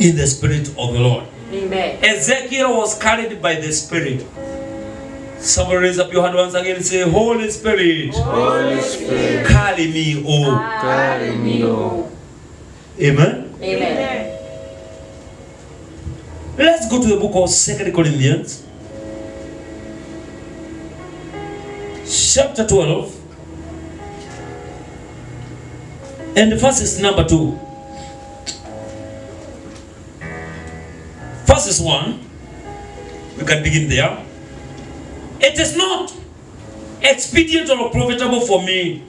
in the Spirit of the Lord. Amen. Ezekiel was carried by the Spirit. Somebody raise up your hand once again and say, Holy Spirit, Holy Spirit, carry me, oh. carry me, oh. Amen. Amen. Let's go to the book of 2 Corinthians, chapter 12, and the verse is number 2. Verse is 1. We can begin there. It is not expedient or profitable for me.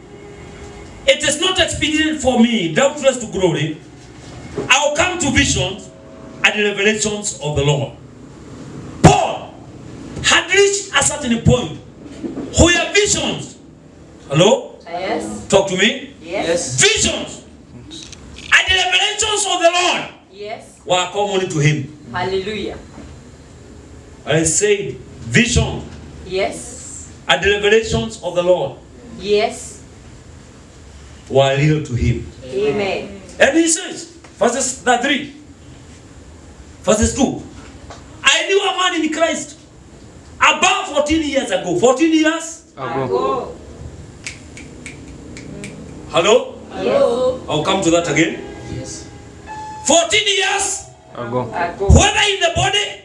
It is not expedient for me, doubtless to glory. I'll come to visions and the revelations of the Lord. Paul had reached a certain point where visions, hello? Yes. Talk to me. Yes. Visions and the revelations of the Lord Yes. were common to him. Hallelujah. I said vision Yes. and the revelations of the Lord Yes. were real to him. Amen. And he says, verses 3, verses 2, I knew a man in Christ about 14 years ago. 14 years? Go. Hello? Hello. I'll come to that again. Yes. 14 years, Go. Go. whether in the body,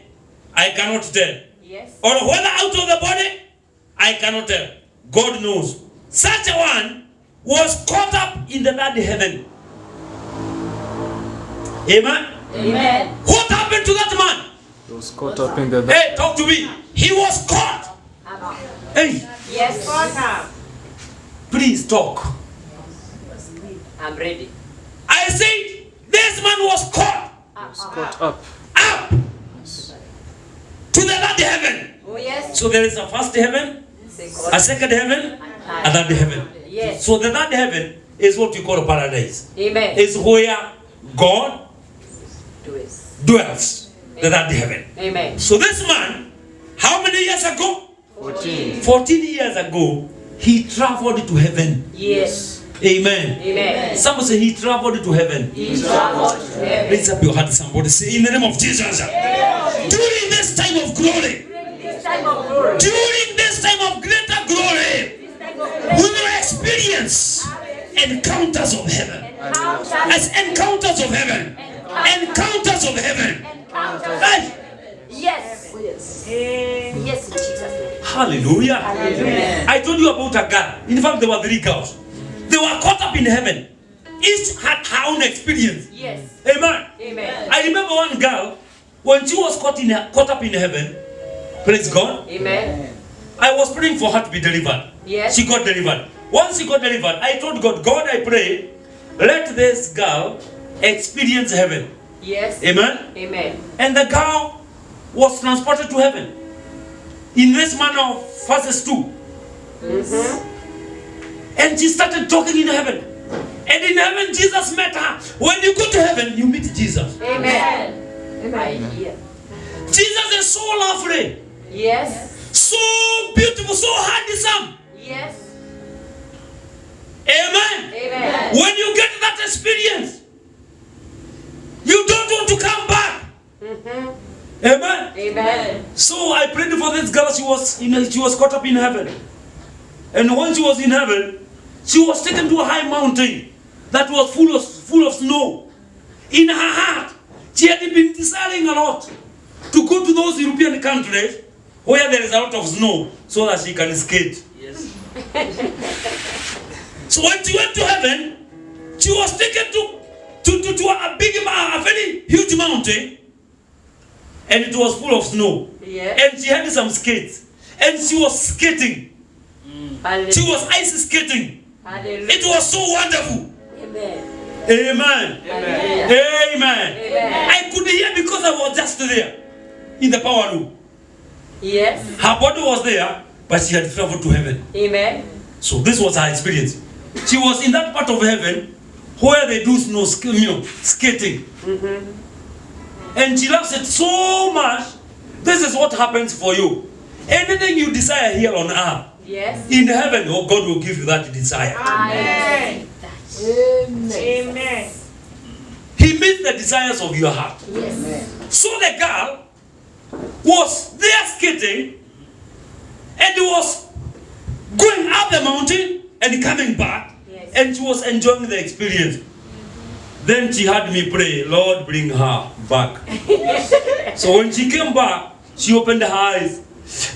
I cannot tell. Yes. Or whether out of the body, I cannot tell. God knows. Such a one was caught up in the third heaven. Amen? Amen. What happened to that man? He was caught up in the Hey, talk to me. He was caught. Hey, Yes. please talk. I'm ready. I said, this man was caught caught up. up to the third heaven. Oh yes. So there is a first heaven, a second heaven, a third heaven. Yes. So the third heaven is what we call paradise. Amen. It's where God Do it. dwells. The third heaven. Amen. So this man, how many years ago? 14. 14 years ago, he traveled to heaven. Yes. Amen. Amen. Someone say he traveled to heaven. He traveled to heaven. Raise up your hand, somebody say, in the name of Jesus. During this time of glory, This time of glory. during this time of greater glory, This time of we will experience encounters of heaven. As encounters of heaven. Encounters of heaven. Hey, Yes. Yes, in Jesus' name. hallelujah. Hallelujah. I told you about a girl. In fact, there were 3 girls. They were caught up in heaven. Each had her own experience. Yes. Amen. Amen. I remember one girl, when she was caught up in heaven, praise God, Amen. I was praying for her to be delivered. Yes. She got delivered. Once she got delivered, I told God, God, I pray, let this girl experience heaven. Yes. Amen. Amen. And the girl was transported to heaven. In this manner of verses 2. And she started talking in heaven. And in heaven, Jesus met her. When you go to heaven, you meet Jesus. Amen. Amen. Jesus is so lovely, Yes. so beautiful, so handsome. Yes. Amen. Amen. When you get that experience, you don't want to come back. Amen. Amen. So I prayed for this girl. She was caught up in heaven. And when she was in heaven, she was taken to a high mountain that was full of snow. In her heart, she had been desiring a lot to go to those European countries where there is a lot of snow so that she can skate. Yes. So when she went to heaven, she was taken to a very huge mountain, and it was full of snow. Yes. And she had some skates, and she was skating. She was ice skating. Hallelujah. It was so wonderful. Amen. Amen. Amen. Amen. Amen. I could hear because I was just there in the power room. Yes. Her body was there, but she had traveled to heaven. Amen. So this was her experience. She was in that part of heaven where they do snow skating. And she loves it so much. This is what happens for you. Anything you desire here on earth, Yes. in heaven, oh, God will give you that desire. Amen. Amen. He meets the desires of your heart. Yes. So the girl was there skating and was going up the mountain and coming back, Yes. and she was enjoying the experience. Then she had me pray, Lord, bring her back. So when she came back, she opened her eyes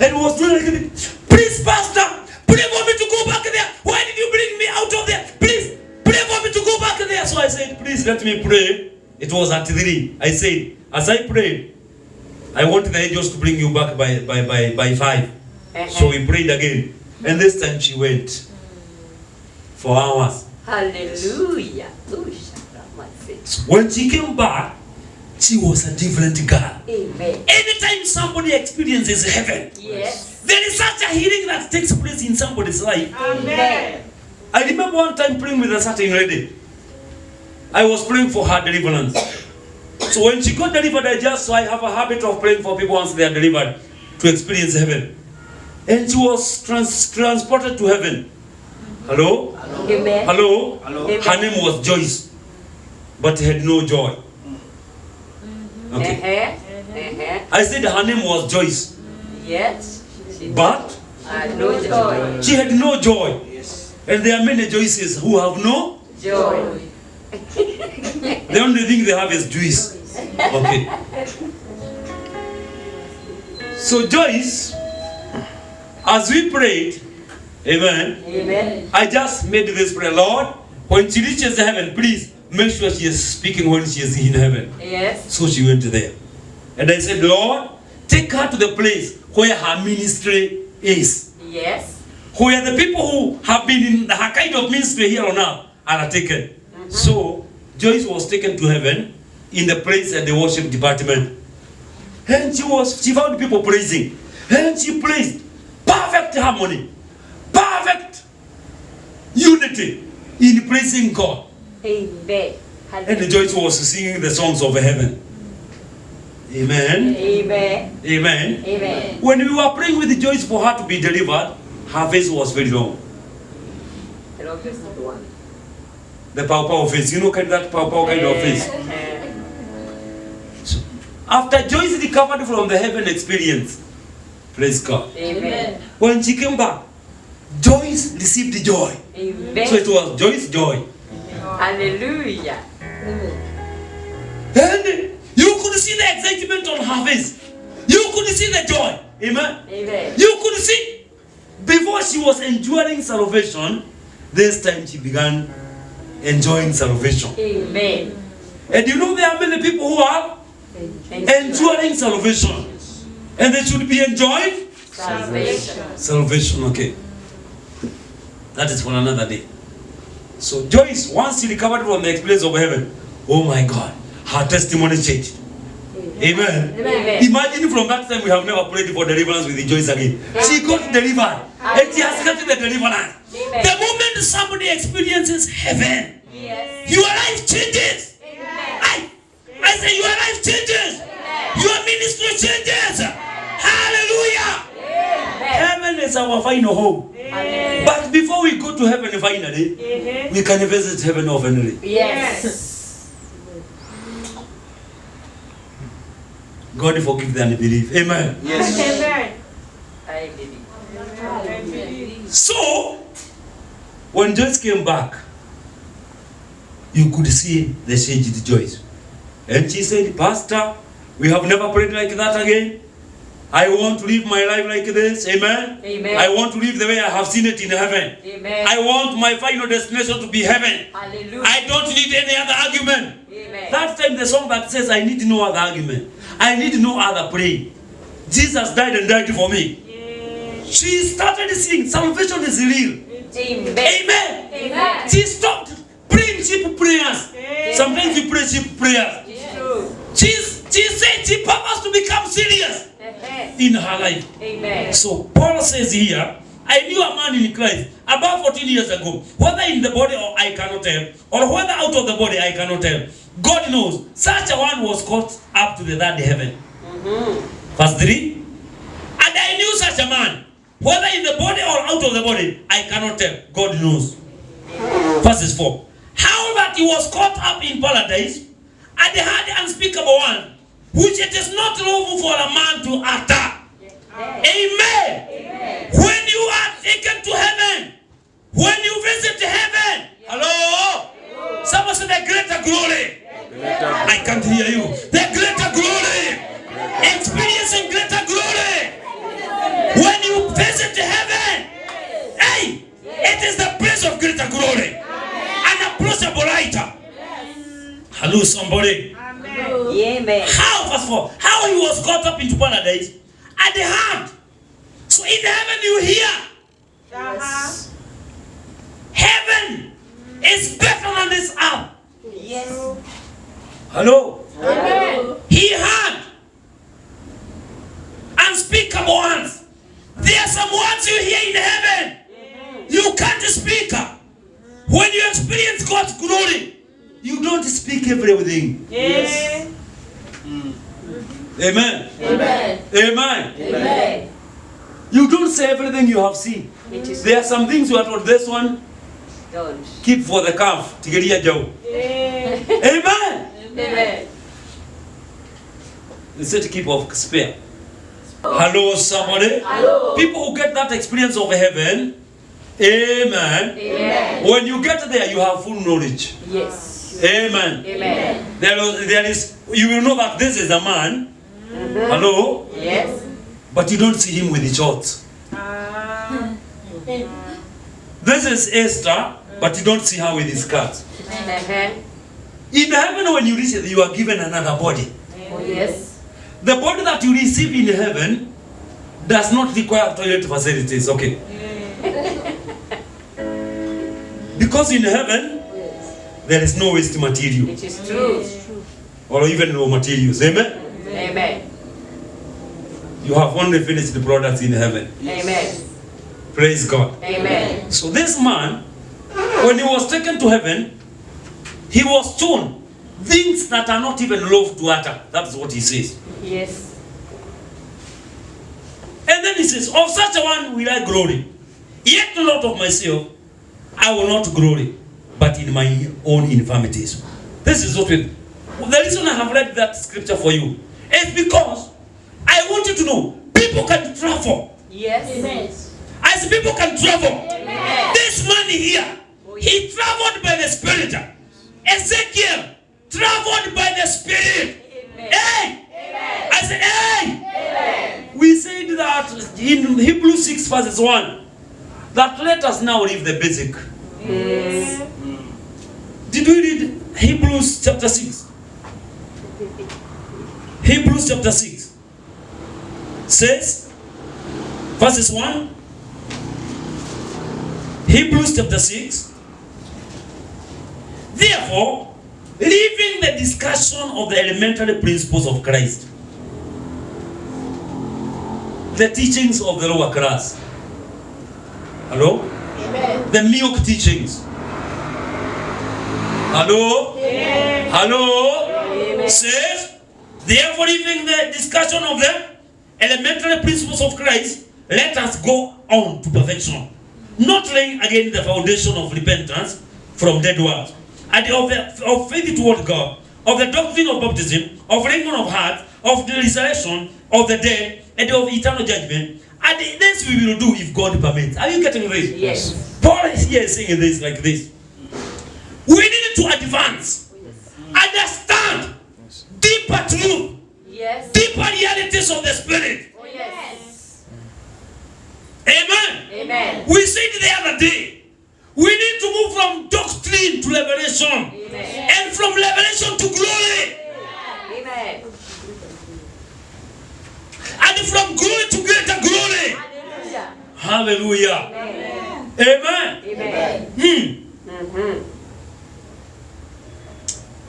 and was doing like this. Please, Pastor, pray for me to go back there. Why did you bring me out of there? Please, pray for me to go back there. So I said, please let me pray. It was at 3. I said, as I prayed, I want the angels to bring you back by 5. So we prayed again. And this time she went for hours. Hallelujah. When she came back, she was a different girl. Amen. Anytime somebody experiences heaven, Yes. there is such a healing that takes place in somebody's life. Amen. I remember one time praying with a certain lady. I was praying for her deliverance. So when she got delivered, I have a habit of praying for people once they are delivered to experience heaven. And she was transported to heaven. Hello? Amen. Hello? Amen. Her name was Joyce, but had no joy. Okay. I said her name was Joyce, Yes. but No joy. she had no joy. And there are many Joyces who have no. Joy. The only thing they have is juice. Okay. So Joyce, as we prayed, amen, Amen. I just made this prayer, Lord, when she reaches heaven, please make sure she is speaking when she is in heaven. Yes. So she went there. And I said, Lord, take her to the place where her ministry is. Yes. Where the people who have been in her kind of ministry here on earth are taken. So Joyce was taken to heaven in the place at the worship department. And she found people praising. And she praised. Perfect harmony. Perfect unity in praising God. Amen. And Joyce was singing the songs of heaven. Amen. Amen. Amen. Amen. When we were praying with Joyce for her to be delivered, her face was very long. The longest one. The pow face. You know that pow kind of face. So, after Joyce recovered from the heaven experience, praise God. Amen. When she came back, Joyce received joy. Amen. So it was Joyce joy. Hallelujah. And you could see the excitement on her face. You could see the joy. Amen. Amen. You could see. Before she was enjoying salvation, this time she began enjoying salvation. Amen. And you know there are many people who are enjoying salvation. And they should be enjoying Salvation. salvation. Okay. That is for another day. So Joyce, once she recovered from the experience of heaven, oh my God, her testimony changed. Amen. Amen. Imagine from that time we have never prayed for deliverance with Joyce again. She got delivered. And she has gotten the deliverance. Amen. The moment somebody experiences heaven, Yes. your life changes. Amen. I say your life changes. Your ministry changes. Hallelujah. Amen. Heaven is our final home. Amen. But before we go to heaven finally, we can visit heaven oftenly. Yes. God forgive the unbelief. Amen. Yes. Amen. I believe. So, when Joyce came back, you could see the changed Joyce. And she said, Pastor, we have never prayed like that again. I want to live my life like this. Amen. Amen. I want to live the way I have seen it in heaven. Amen. I want my final destination to be heaven. Hallelujah. I don't need any other argument. Amen. That time the song that says, I need no other argument. I need no other prayer. Jesus died and died for me. She started singing, salvation is real. Amen. Amen. Amen. She stopped praying cheap prayers. Sometimes you pray cheap prayers. It's true. She said she purposed to become serious Amen. in her life. Amen. So Paul says here, I knew a man in Christ about 14 years ago, whether in the body or I cannot tell, or whether out of the body I cannot tell. God knows, such a one was caught up to the third heaven. Verse 3. And I knew such a man, whether in the body or out of the body, I cannot tell. God knows. Verses 4. How that he was caught up in paradise and had unspeakable one, which it is not lawful for a man to utter. Amen. When you are taken to heaven, when you visit heaven, hello? Someone say the greater glory. I can't hear you. The greater glory. Experiencing greater glory. When you visit heaven, hey, it is the place of greater glory. Unapproachable light. Hello, somebody. Amen. How, verse 4, how he was caught up into paradise at the heart. So in heaven you hear. Heaven is better than this earth. Yes. Hello? Amen. He had unspeakable ones. There are some words you hear in heaven. You can't speak. When you experience God's glory, you don't speak everything. Yes. Amen. Amen. Amen. Amen. You don't say everything you have seen. It is There are some things you are told, this one, done. keep for the calf. Tigeria Joe. Amen. Amen. They said to keep of spare. Hello, somebody. Hello. People who get that experience of heaven, amen. Amen. When you get there, you have full knowledge. Yes. Amen. Amen. There is, you will know that this is a man. Hello, Yes. but you don't see him with the shorts. This is Esther, but you don't see her with his skirt. In heaven, when you reach it, you are given another body. Oh, yes. The body that you receive in heaven does not require toilet facilities, okay? Because in heaven, there is no waste material It is true. or even raw materials. Amen? Amen. You have only finished the products in heaven. Amen. Praise God. Amen. So this man, when he was taken to heaven, he was shown things that are not even lawful to utter. That's what he says. Yes. And then he says, of such a one will I glory. Yet not of myself, I will not glory, but in my own infirmities. This is what we... The reason I have read that scripture for you is because I want you to know, people can travel. Yes. Amen. As people can travel. Amen. This man here, he traveled by the Spirit. Ezekiel traveled by the Spirit. Amen. Hey! Amen. I said, hey! Amen. We said that in Hebrews 6 verses 1, that let us now leave the basic. Yes. Did we read Hebrews chapter 6? Hebrews chapter 6 says, verses 1, Hebrews chapter 6, therefore, leaving the discussion of the elementary principles of Christ, the teachings of the lower class, hello? Amen. The milk teachings, hello? Amen. Hello? Amen. Says, therefore, leaving the discussion of the elementary principles of Christ, let us go on to perfection, not laying again the foundation of repentance from dead works, and of faith toward God, of the doctrine of baptism, of laying on of hearts, of the resurrection of the dead, and of eternal judgment. And this we will do if God permits. Are you getting this? Yes. Paul is here saying this like this. We need to advance, understand deeper truth, Yes. deeper realities of the Spirit. Oh, yes. Amen. Amen. We said the other day, we need to move from doctrine to revelation, Amen. and from revelation to glory, Amen. and from glory to greater glory. Hallelujah. Hallelujah. Amen. Amen. Amen. Mm-hmm.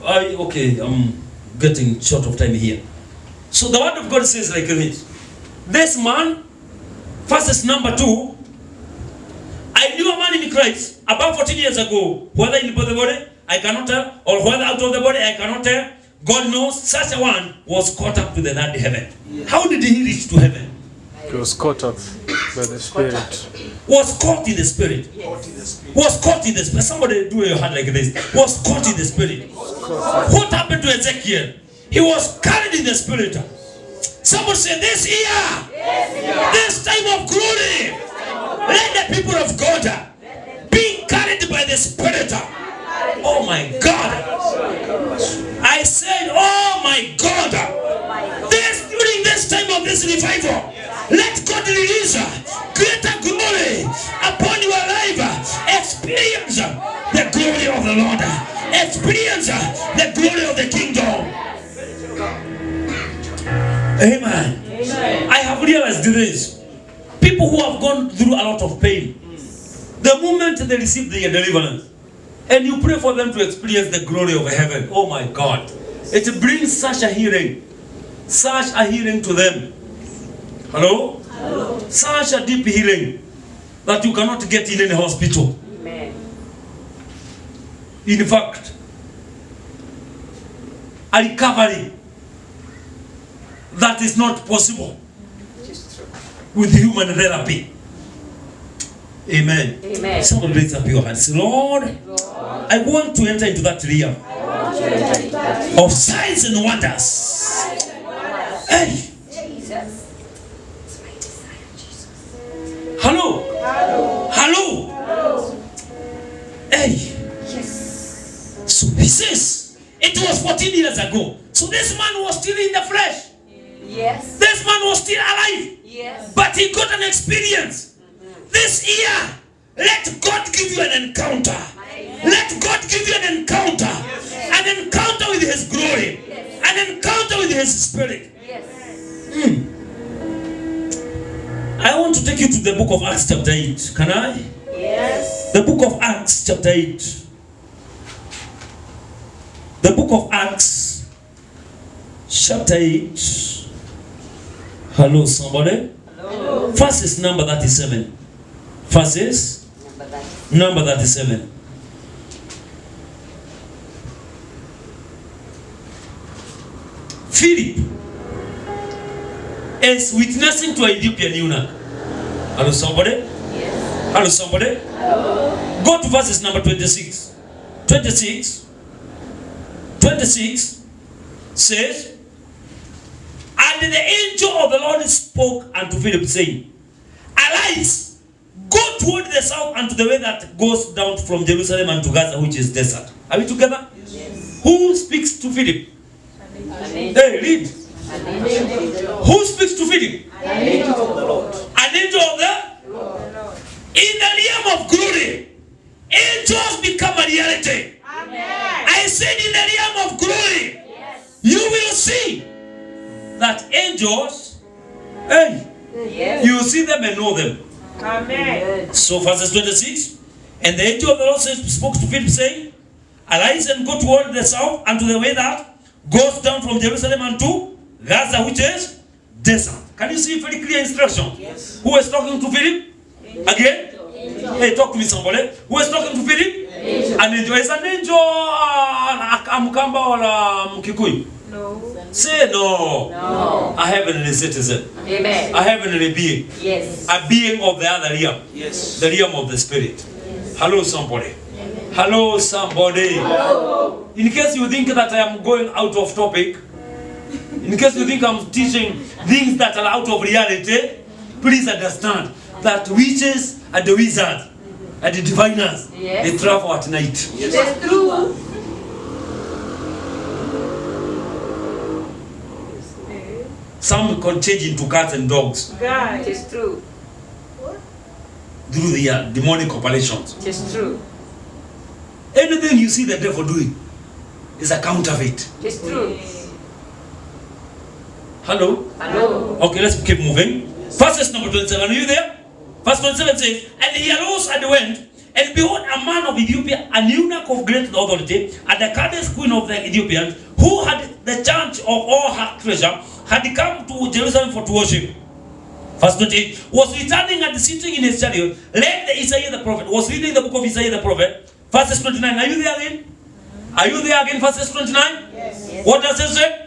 Okay, I'm getting short of time here. So the word of God says like this. This man, verses number 2, I knew a man in Christ about 14 years ago, whether in the body, I cannot tell, or whether out of the body, I cannot tell. God knows, such a one was caught up to the third heaven. How did he reach to heaven? He was caught up by the Spirit. Was caught in the Spirit. Was caught in the Spirit. Somebody do your hand like this. Was caught in the Spirit. What happened to Ezekiel? He was carried in the Spirit. Someone say, this year, this time of glory, let the people of God be carried by the Spirit. Oh my God. I said, oh my God. During this time of this revival, let God release greater glory upon your life. Experience the glory of the Lord. Experience the glory of the kingdom. Amen. I have realized this. People who have gone through a lot of pain, the moment they receive their deliverance, and you pray for them to experience the glory of heaven, oh my God, it brings such a healing to them. Hello? Hello. Such a deep healing that you cannot get in any hospital. Amen. In fact, a recovery that is not possible with human therapy. Amen. Amen. Someone raise up your hands. Lord, I want to enter into that realm of signs and wonders. Hey. Jesus. Hello. Hello. Hey. Yes. So he says, it was 14 years ago. So this man was still in the flesh. Yes. This man was still alive. Yes. But he got an experience. This year, let God give you an encounter. Let God give you an encounter. An encounter with His glory. An encounter with His Spirit. Yes. I want to take you to the book of Acts chapter 8. Can I? Yes. The book of Acts chapter 8. The book of Acts chapter 8. Hello, somebody? Hello. Verses number 37. Verses number 37. Philip is witnessing to an Ethiopian eunuch. Hello, somebody? Yes. Hello, somebody? Hello. Go to verses number 26. 26 says, and the angel of the Lord spoke unto Philip, saying, arise, go toward the south and to the way that goes down from Jerusalem unto Gaza, which is desert. Are we together? Yes. Who speaks to Philip? Hey, read. Who speaks to Philip? An angel of the Lord. An angel of the Lord. In the realm of glory, angels become a reality. Amen. I said in the realm of glory, Yes. you will see that angels, hey, Yes. you will see them and know them. Amen. So verses 26, and the angel of the Lord spoke to Philip, saying, arise and go toward the south unto the way that goes down from Jerusalem unto Gaza, which is desert. Can you see very clear instruction? Yes. Who is talking to Philip? Again? Hey, talk to me, somebody. Who is talking to Philip? Angel. An angel. Is an angel a Mkamba or a Mkikuyu? No. Say no. No. A heavenly citizen. Amen. A heavenly being. Yes. A being of the other realm. Yes. The realm of the spirit. Hello, somebody. Hello, somebody. Hello. In case you think that I am going out of topic, in case you think I'm teaching things that are out of reality, please understand that witches and the wizards and the diviners, Yes. they travel at night. It's true. Some can change into cats and dogs It is true. through their demonic operations. It is true. Anything you see the devil doing is a counterfeit. It is true. Hello? Hello. Okay, let's keep moving. Verse number 27. Are you there? Verse 27 says, and he arose and went, and behold, a man of Ethiopia, an eunuch of great authority, and the Candace queen of the Ethiopians, who had the charge of all her treasure, had come to Jerusalem for to worship. Verse 28, was returning and sitting in his chariot, led the Isaiah the prophet, was reading the book of Isaiah the prophet. Verses 29, are you there again? Are you there again? Verses 29? Yes. What does it say?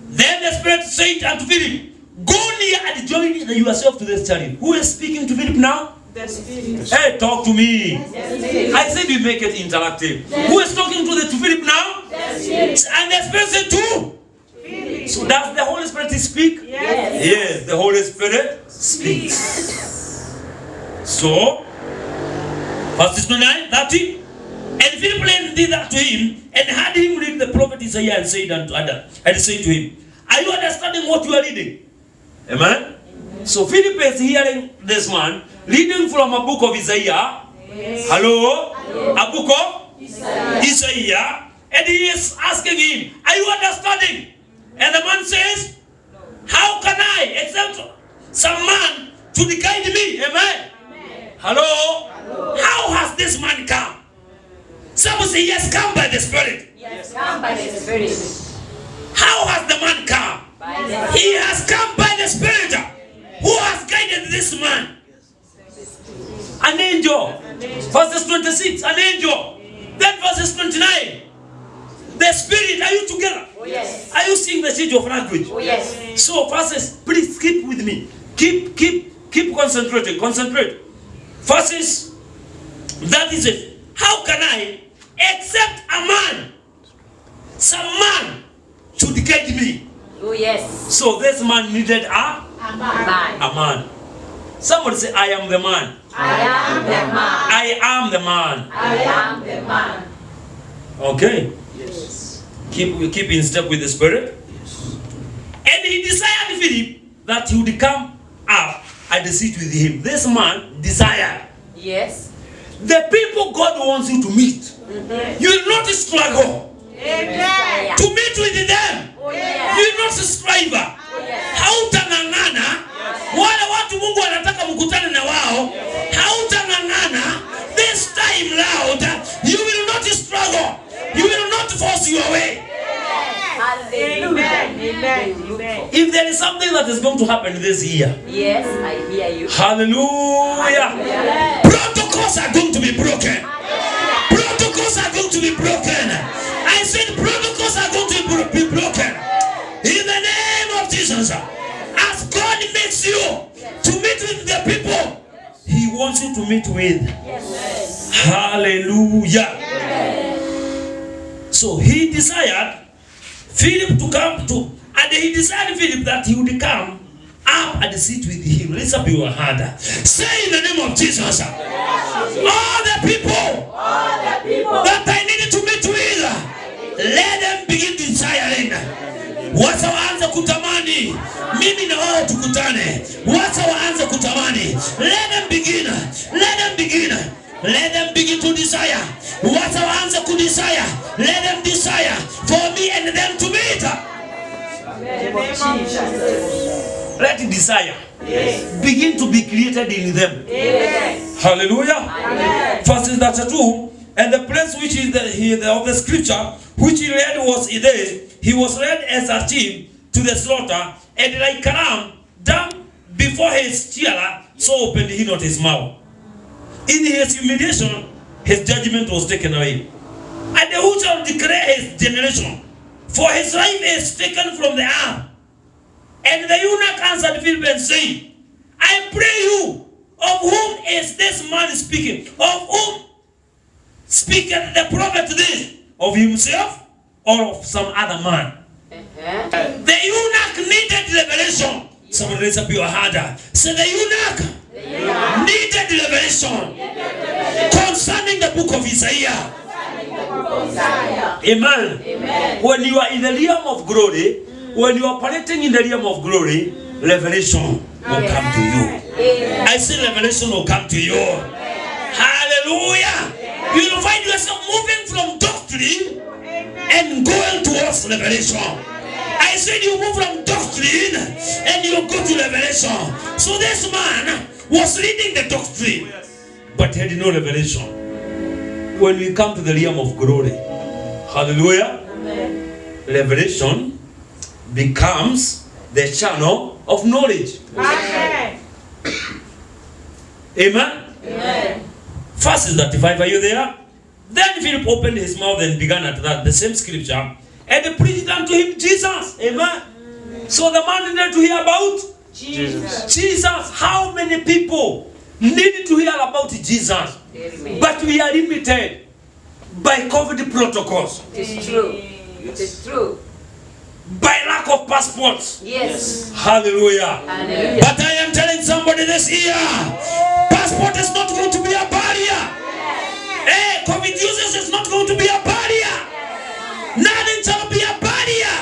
Then the Spirit said unto Philip, Go near and join yourself to this chariot. Who is speaking to Philip now? The Spirit. Hey, talk to me. The Spirit. I said we make it interactive. Who is talking to Philip now? The Spirit. And the Spirit said too. Philip. So does the Holy Spirit speak? Yes. Yes, the Holy Spirit speaks. So, verse 29, 30. And Philip did that to him, and had him read the prophet Isaiah, and said unto Adam, and said to him, are you understanding what you are reading? Amen? So Philip is hearing this man reading from a book of Isaiah. Yes. Hello? Yes. A book of Isaiah. And he is asking him, are you understanding? And the man says, how can I accept some man to guide me? Amen? Hello? How has this man come? Someone say, he has come by the Spirit. Yes. Come by the Spirit. How has the man come? By the He has come by the Spirit. Who has guided this man? An angel. Verses 26, an angel. Then verses 29. The Spirit, are you together? Oh, yes. Are you seeing the change of language? Oh, yes. So verses, please keep with me. Keep concentrating. Concentrate. Verses, that is it. How can I accept a man, some man, to guide me? Oh, yes. So this man needed a Man. man. Somebody say, I am the man. I am the man. I am the man. I am the man. Okay. Yes. Keep in step with the Spirit. Yes. And he desired Philip that he would come up and sit with him. This man desired. Yes. The people God wants you to meet. Mm-hmm. You will not struggle Amen. to meet with them. Oh, yes. You will not strive. Oh, yes. Hautang'ang'ana. Wale watu Mungu anataka mkutane na wao. Hautang'ang'ana. This time loud, you will not struggle. You will not force your way. Hallelujah. Amen. If there is something that is going to happen this year, Yes, I hear you. hallelujah, protocols are going to be broken. Protocols are going to be broken. I said protocols are going to be broken. In the name of Jesus, as God makes you to meet with the people He wants you to meet with. Yes. Hallelujah. So he desired Philip to come to, and he desired Philip that he would come up and sit with him. Raise up your hand. Say in the name of Jesus, all the people that I needed to meet with, let them begin desiring. Wacha waanze kutamani mimi na wao tukutane. Wacha waanze kutamani. Let them begin. Let them begin. Let them begin to desire. Wacha waanze kudesire. Let them desire for me and them to meet. Let desire begin to be created in them. Yes. Hallelujah. Amen. Verses 32. And the place which is of the scripture which he read was this: he was led as a sheep to the slaughter, and like a lamb dumb before his shearer, so opened he not his mouth. In his humiliation, his judgment was taken away. And who shall declare his generation? For his life is taken from the earth. And the eunuch answered Philip and said, I pray you, of whom is this man speaking? Of whom speaketh the prophet this? Of himself or of some other man? The eunuch needed revelation. Someone raise up your hand. Say the eunuch needed revelation concerning the book of Isaiah. Amen. Amen. When you are in the realm of glory, when you are operating in the realm of glory, revelation will come to you. Amen. I say revelation will come to you. Hallelujah. You will find yourself moving from doctrine and going towards revelation. I said you move from doctrine and you go to revelation. So this man was reading the doctrine but had no revelation. When we come to the realm of glory, hallelujah, revelation becomes the channel of knowledge. Amen. Amen. Amen. Verse 35, are you there? Then Philip opened his mouth and began at that, the same scripture, and preached unto him Jesus. Amen. So the man needed to hear about Jesus. Jesus. How many people need to hear about Jesus? Amen. But we are limited by COVID protocols, It is true. It is true. by lack of passports. Yes. Hallelujah. Hallelujah. But I am telling somebody this year, passport is not going to be a barrier. Hey, COVID users is not going to be a barrier. Nothing shall be a barrier.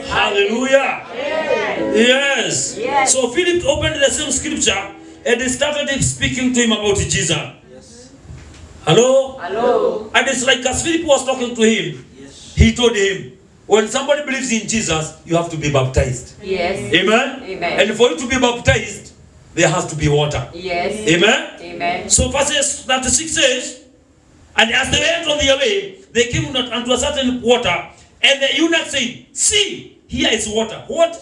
Hallelujah. Yes. Yes. So Philip opened the same scripture and he started speaking to him about Jesus. Hello? Hello. And it's like as Philip was talking to him, he told him, when somebody believes in Jesus, you have to be baptized. Yes. Amen? Amen. And for you to be baptized, there has to be water. Yes. Amen? Amen. So verse 36 says, and as they went on their way, they came unto a certain water, and the eunuch said, see, here is water. What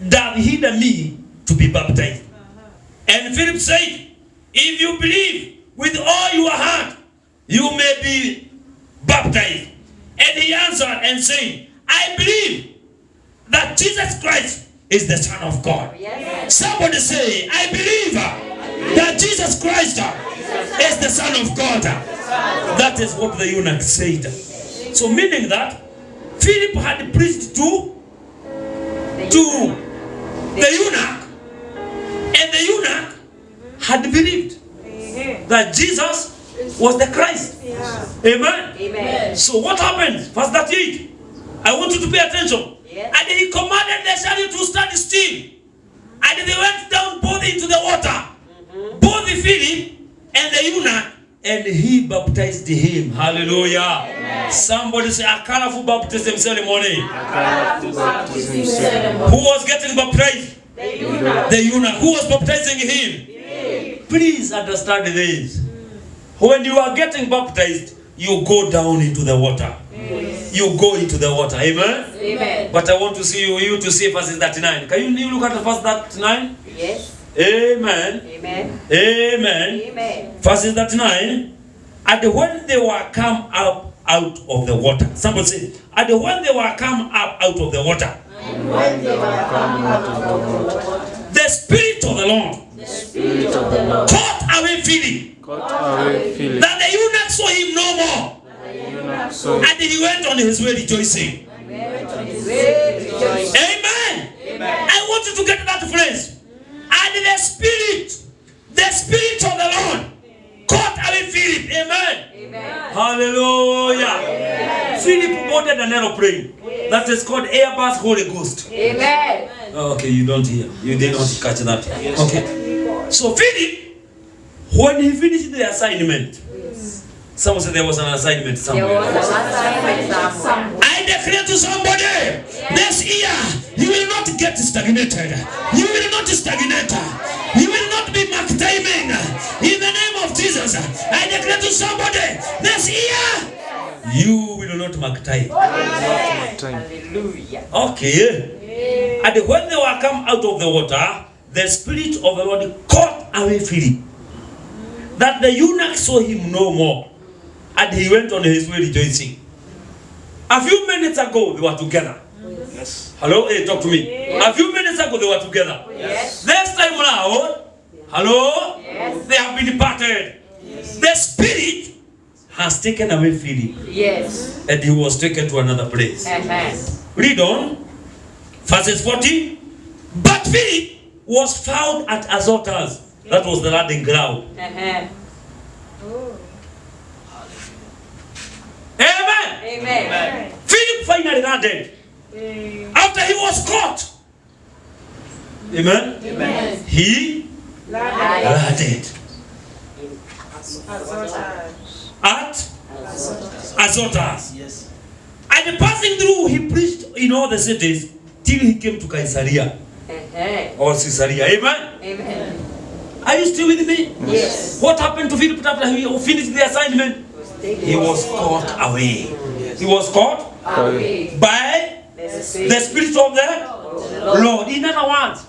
doth hinder me to be baptized? And Philip said, if you believe with all your heart, you may be baptized. And he answered and said, I believe that Jesus Christ is the Son of God. Yes. Somebody say, I believe that Jesus Christ is the Son of God. That is what the eunuch said. So meaning that Philip had preached to the eunuch, and the eunuch had believed that Jesus was the Christ. Amen. Amen. So what happened? Verse 38. I want you to pay attention. Yes. And he commanded the chariot to stand still. And they went down both into the water. Both the Philip and the eunuch. And he baptized him. Hallelujah. Amen. Somebody say a colorful baptism ceremony. Who was getting baptized? The eunuch. The eunuch. Who was baptizing him? Please understand this. When you are getting baptized, you go down into the water. You go into the water. Amen? Amen. But I want to see you to see verse 39. Can you look at the verse 39? Yes. Amen. Amen. Amen. Amen. Verse 39. And when they were come up out of the water. Somebody say, and when they were come up out of the water. And when they were coming out of the water, The Spirit of the Lord the Spirit of the Lord caught away Philip. Caught away Philip. That the eunuch saw him no more. So And he went on his way rejoicing. went on his way rejoicing. Amen. Amen. I want you to get that phrase. And the Spirit of the Lord caught away Philip. Amen. Amen. Hallelujah. Philip boarded an aeroplane that is called Airbus Holy Ghost. Amen. Okay, you don't hear. You did not catch that. Okay. So Philip, when he finished the assignment, someone said there was an assignment There was somewhere. an assignment somewhere. I declare to somebody, this year you will not get stagnated. You will not stagnate. You will not be mark timing. In the name of Jesus, I declare to somebody, this year you will not mark time. time. Hallelujah. Okay. And when they were come out of the water, the Spirit of the Lord caught away Philip, that the eunuch saw him no more, and he went on his way rejoicing. A few minutes ago, they were together. Yes. Hello? Hey, talk to me. A few minutes ago, they were together. Yes. Next time now, hello? Yes. They have been departed. The Spirit has taken away Philip, Yes. and he was taken to another place. Amen. Read on. Verses 40. But Philip was found at Azotus. That was the landing ground. Amen. Amen. Amen. Philip finally landed. After he was caught. Amen. Amen. He landed at Azotus. Yes. And passing through, he preached in all the cities till he came to Caesarea Amen. or Caesarea. Amen. Amen. Are you still with me? Yes. What happened to Philip after he finished the assignment? He was caught away. He was caught Away. by The the Spirit Spirit of the Lord. In other words,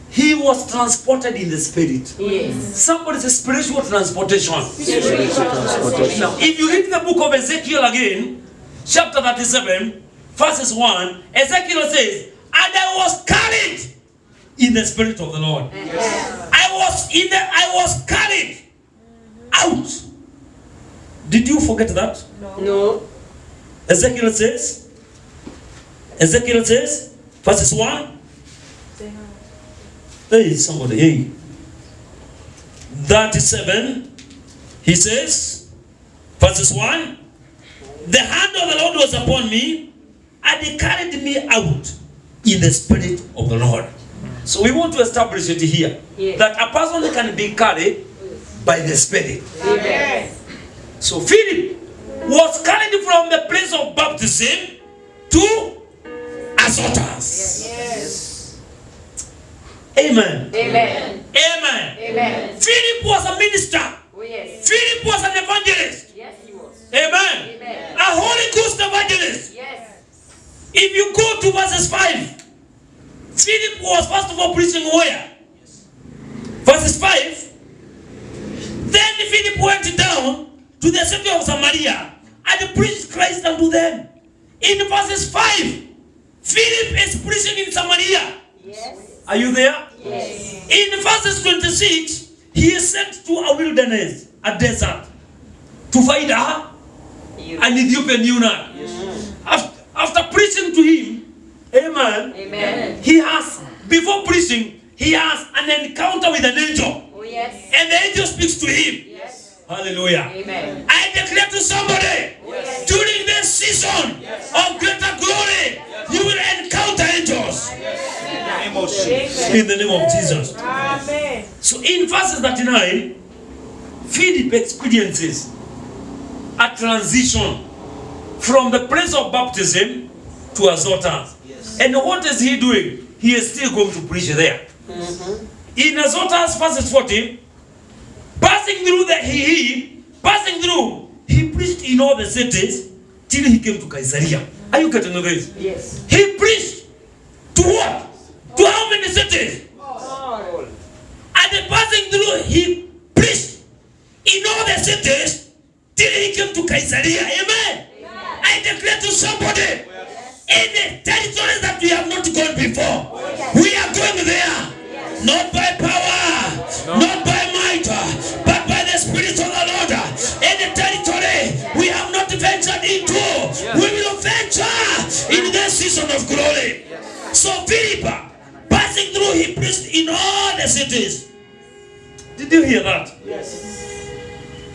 he was transported in the Spirit. Yes. Somebody says spiritual transportation. Transportation. Now, if you read the book of Ezekiel again, chapter 37, verses 1, Ezekiel says, and I was carried in the Spirit of the Lord. I was carried out. Did you forget that? No. Ezekiel says, verses 1. There is somebody. Hey. 37. He says, verses 1. The hand of the Lord was upon me, and he carried me out in the Spirit of the Lord. So we want to establish it here. Yes. That a person can be carried by the Spirit. Amen. So Philip was carried from the place of baptism to Azotus. Yes. Amen. Amen. Amen. Amen. Philip was a minister. Oh yes. Philip was an evangelist. Yes, he was. Amen. Amen. A Holy Ghost evangelist. Yes. If you go to verses 5, Philip was first of all preaching where? Verses 5. Then Philip went down to the city of Samaria and preached Christ unto them. In verses 5, Philip is preaching in Samaria. Yes. Are you there? Yes. In verses 26, he is sent to a wilderness, a desert, to find an Ethiopian eunuch. After preaching to him, amen, Amen. he has, before preaching, he has an encounter with an angel. Oh yes. And the angel speaks to him. Yes. Hallelujah. Amen. I declare to somebody, Yes. during this season of greater glory, you will encounter angels. In the name of Jesus. Amen. So in verses 39, Philip experiences a transition from the place of baptism to Azotus. Yes. And what is he doing? He is still going to preach there. In Azotus, verses 40, passing through, he preached in all the cities till he came to Caesarea. Are you getting this? Yes. He preached to what? To how many cities? All. And then passing through, he preached in all the cities till he came to Caesarea. Amen. I declare to somebody, in the territories that we have not gone before, we are going there. Not by power, not by might, but by the Spirit of the Lord. Any territory we have not ventured into, we will venture in the season of glory. So Philip, passing through, he preached in all the cities. Did you hear that? Yes.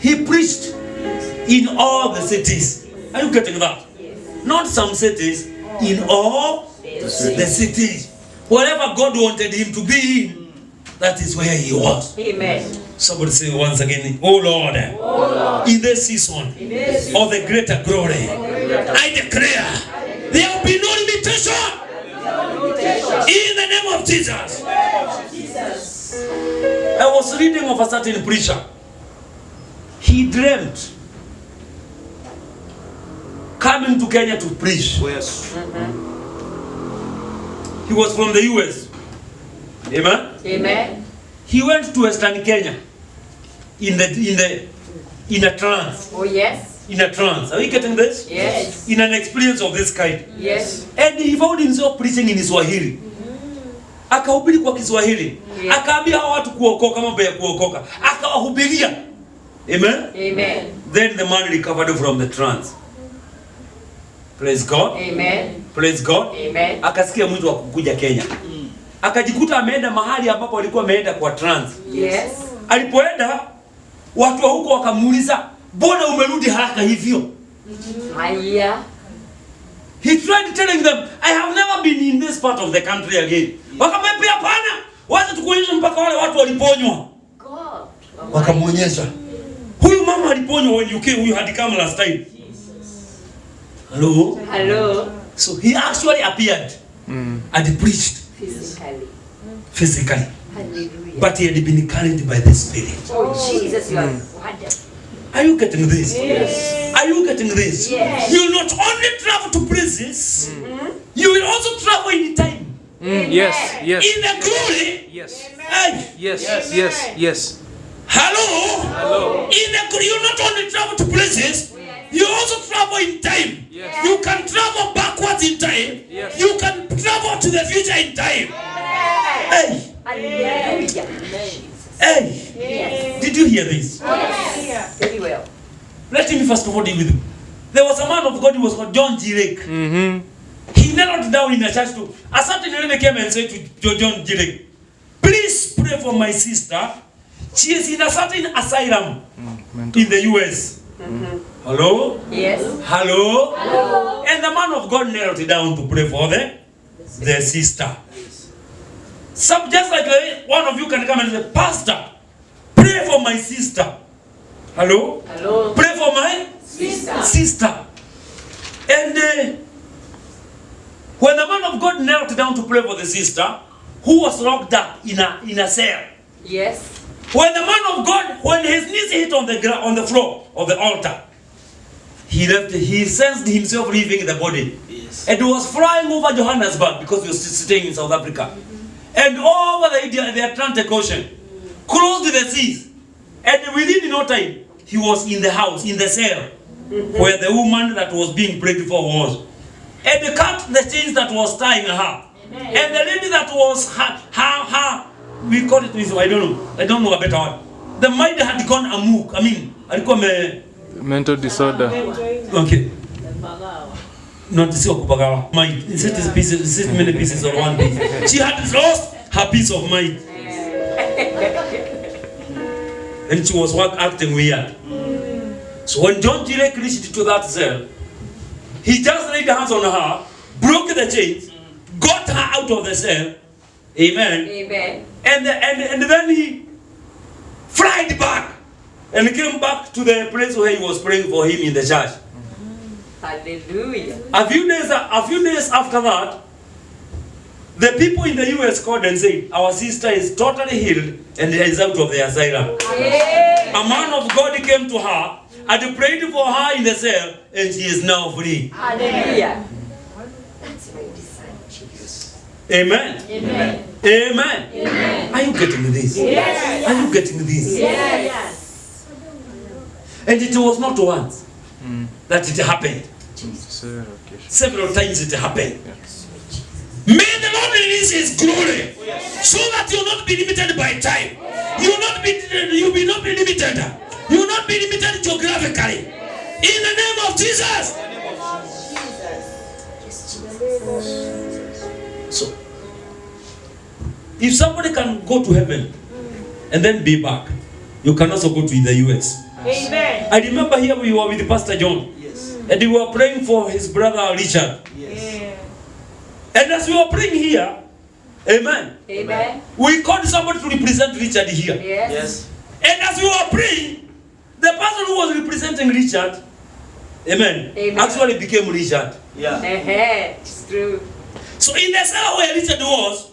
He preached in all the cities. Are you getting that? Not some cities, in all the cities. Wherever God wanted him to be in, that is where he was. Amen. Somebody say once again, oh Lord, in this season of the greater glory, I declare there will be no limitation in the name of Jesus. I was reading of a certain preacher. He dreamt coming to Kenya to preach. Yes. He was from the US. Amen. Amen. He went to Western Kenya in a trance. Oh yes. In a trance. Are you getting this? Yes. In an experience of this kind. Yes. And he found himself preaching in Swahili. Akahubiri kwa Kiswahili. Yeah. Akaambia hao watu kuokoka, mambo ya kuokoka. Akawahubiria. Amen. Amen. Then the man recovered from the trance. Praise God. Amen. Praise God. Amen. Akasikia mwito wa kukuja Kenya. Akajikuta ameenda mahali ambapo alikuwa ameenda kwa trance. Yes. Alipoenda watu wa huko wakamuuliza, "Mbona umerudi haraka hivyo?" Haya. He tried telling them, "I have never been in this part of the country again." Wakamwambia, "Hapana, wacha tukuonyeshe mpaka wale watu waliponywa." God. Wakamuonyesha. Huyu mama aliponywa when you came, huyu had come last time. Hello? Hello. So he actually appeared and preached physically. Hallelujah. But he had been carried by the Spirit. Oh Jesus, you are wonderful. Are you getting this? Yes. Are you getting this? Yes. You will not only travel to places, you will also travel in time. Yes. Yes. In the glory. Yes. Hey. Yes. Yes. Yes. Hello. Hello. In the glory, you not only travel to places, you also travel travel in time. Yes. You can travel backwards in time. Yes. You can travel to the future in time. Hey, Hallelujah. hey. Yes. Did you hear this? Yes. Very well. Let me first of all deal with you. There was a man of God who was called John G. Lake. Mm-hmm. He knelt down in a church to a certain lady came and said to John G. Lake, please pray for my sister. She is in a certain asylum in the US. Hello? Yes. Hello? Hello? And the man of God knelt down to pray for the sister. So just like one of you can come and say, Pastor, pray for my sister. Hello? Hello. Pray for my sister. And when the man of God knelt down to pray for the sister, who was locked up in a cell. Yes. When the man of God, when his knees hit on the ground, on the floor of the altar, he sensed himself leaving the body. Yes. And he was flying over Johannesburg because he was staying in South Africa. And over the Atlantic Ocean, close to the seas. And within no time, he was in the house, in the cell, where the woman that was being prayed for was. And they cut the chains that was tying her. And the lady that was we call it, I don't know a better word. The mind had gone amok. I mean, Mental disorder. okay. Not sio kupagawa. Mind. Is it many pieces or one piece? She had lost her peace of mind. And she was acting weird. So when John G. Lake reached to that cell, he just laid hands on her, broke the chains, got her out of the cell. Amen. Amen. And then he flied back and came back to the place where he was praying for him in the church. Hallelujah. A few days after that, the people in the US called and said, our sister is totally healed and is out of the asylum. Amen. A man of God came to her and prayed for her in the cell, and she is now free. Hallelujah. That's my son, Jesus. Amen. Amen. Amen. Amen. Are you getting this? Yes. Are you getting this? Yes. And it was not once that it happened. Several times it happened. May the Lord release His glory so that you will not be limited by time. You will not be limited. You will not be limited geographically. In the name of Jesus. So, if somebody can go to heaven and then be back, you can also go to the US. Amen. I remember here we were with Pastor John. Yes. And we were praying for his brother Richard. Yes. And as we were praying here, amen, Amen. we called somebody to represent Richard here. Yes. Yes. And as we were praying, the person who was representing Richard, amen, Amen. actually became Richard. Yeah. It's true. So in the cell where Richard was,